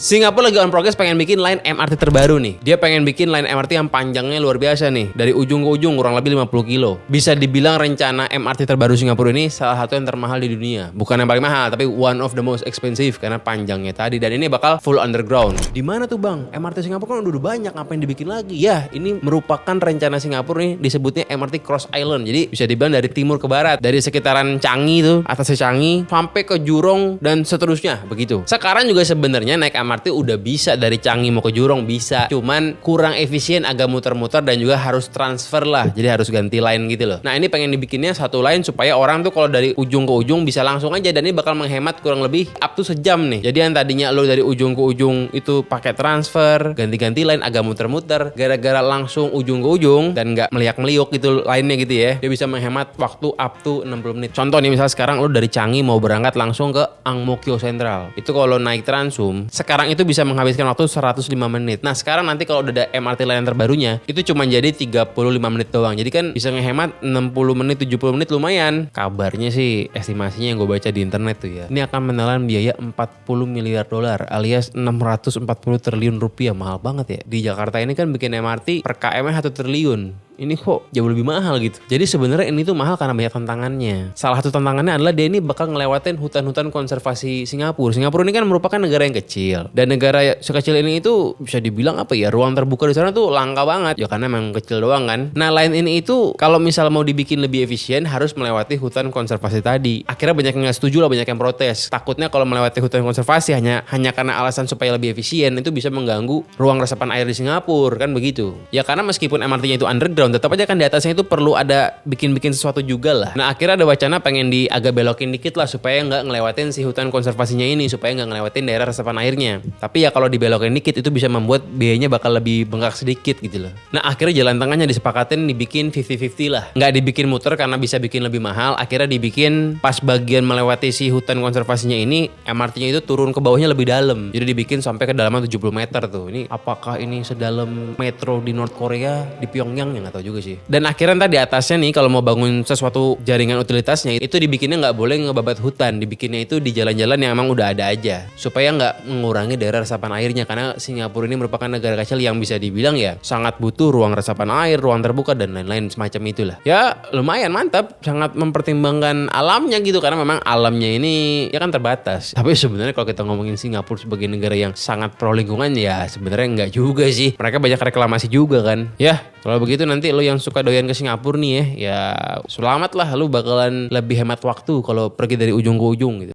Singapura lagi on progress pengen bikin line MRT terbaru nih. Dia pengen bikin line MRT yang panjangnya luar biasa nih. Dari ujung ke ujung kurang lebih 50 kilo. Bisa dibilang rencana MRT terbaru Singapura ini salah satu yang termahal di dunia. Bukan yang paling mahal, tapi one of the most expensive karena panjangnya tadi. Dan ini bakal full underground. Di mana tuh bang? MRT Singapura kan udah banyak, ngapain dibikin lagi? Ya, ini merupakan rencana Singapura nih, disebutnya MRT Cross Island. Jadi bisa dibilang dari timur ke barat. Dari sekitaran Changi tuh, atasnya Changi, sampai ke Jurong dan seterusnya. Begitu. Sekarang juga sebenarnya naik MRT udah bisa dari Changi mau ke Jurong bisa, cuman kurang efisien, agak muter-muter dan juga harus transfer lah, jadi harus ganti line gitu loh. Nah ini pengen dibikinnya satu line supaya orang tuh kalau dari ujung ke ujung bisa langsung aja, dan ini bakal menghemat kurang lebih up to sejam nih. Jadi yang tadinya lo dari ujung ke ujung itu pakai transfer, ganti-ganti line agak muter-muter, gara-gara langsung ujung ke ujung dan nggak meliak-meliuk gitu line-nya gitu ya, dia bisa menghemat waktu up to 60 menit. Contoh nih, misalnya sekarang lo dari Changi mau berangkat langsung ke Ang Mo Kio Central, itu kalau naik Transum sekarang itu bisa menghabiskan waktu 105 menit. Nah sekarang nanti kalau udah ada MRT line terbarunya itu cuma jadi 35 menit doang. Jadi kan bisa ngehemat 60 menit 70 menit, lumayan. Kabarnya sih estimasinya yang gue baca di internet tuh ya, ini akan menelan biaya 40 miliar dolar alias 640 triliun rupiah. Mahal banget ya. Di Jakarta ini kan bikin MRT per KM-nya 1 triliun. Ini kok jauh lebih mahal gitu. Jadi sebenarnya ini tuh mahal karena banyak tantangannya. Salah satu tantangannya adalah dia ini bakal ngelewatin hutan-hutan konservasi Singapura. Singapura ini kan merupakan negara yang kecil. Dan negara sekecil ini itu bisa dibilang apa ya, ruang terbuka di sana tuh langka banget. Ya karena memang kecil doang kan. Nah line ini itu kalau misal mau dibikin lebih efisien harus melewati hutan konservasi tadi. Akhirnya banyak yang gak setuju lah, banyak yang protes. Takutnya kalau melewati hutan konservasi hanya karena alasan supaya lebih efisien itu bisa mengganggu ruang resapan air di Singapura kan begitu. Ya karena meskipun MRT-nya itu underground, tetap aja kan di atasnya itu perlu ada bikin sesuatu juga lah. Nah akhirnya ada wacana pengen agak belokin dikit lah supaya nggak ngelewatin si hutan konservasinya ini, supaya nggak ngelewatin daerah resapan airnya. Tapi ya kalau dibelokin dikit itu bisa membuat biayanya bakal lebih bengkak sedikit gitu loh. Nah akhirnya jalan tengahnya disepakatin dibikin 50-50 lah. Nggak dibikin muter karena bisa bikin lebih mahal. Akhirnya dibikin pas bagian melewati si hutan konservasinya ini, MRT-nya itu turun ke bawahnya lebih dalam. Jadi dibikin sampai kedalaman 70 meter tuh. Ini apakah ini sedalam metro di North Korea, di Pyongyang, ya nggak tahu juga sih. Dan akhirnya tadi atasnya nih kalau mau bangun sesuatu jaringan utilitasnya itu dibikinnya nggak boleh ngebabat hutan, dibikinnya itu di jalan-jalan yang emang udah ada aja supaya nggak mengurangi daerah resapan airnya, karena Singapura ini merupakan negara kecil yang bisa dibilang ya sangat butuh ruang resapan air, ruang terbuka dan lain-lain semacam itulah. Ya lumayan mantap, sangat mempertimbangkan alamnya gitu, karena memang alamnya ini ya kan terbatas. Tapi sebenarnya kalau kita ngomongin Singapura sebagai negara yang sangat pro lingkungan ya sebenarnya nggak juga sih. Mereka banyak reklamasi juga kan. Ya kalau begitu nanti lo yang suka doyan ke Singapura nih ya selamat lah, lo bakalan lebih hemat waktu kalau pergi dari ujung ke ujung gitu.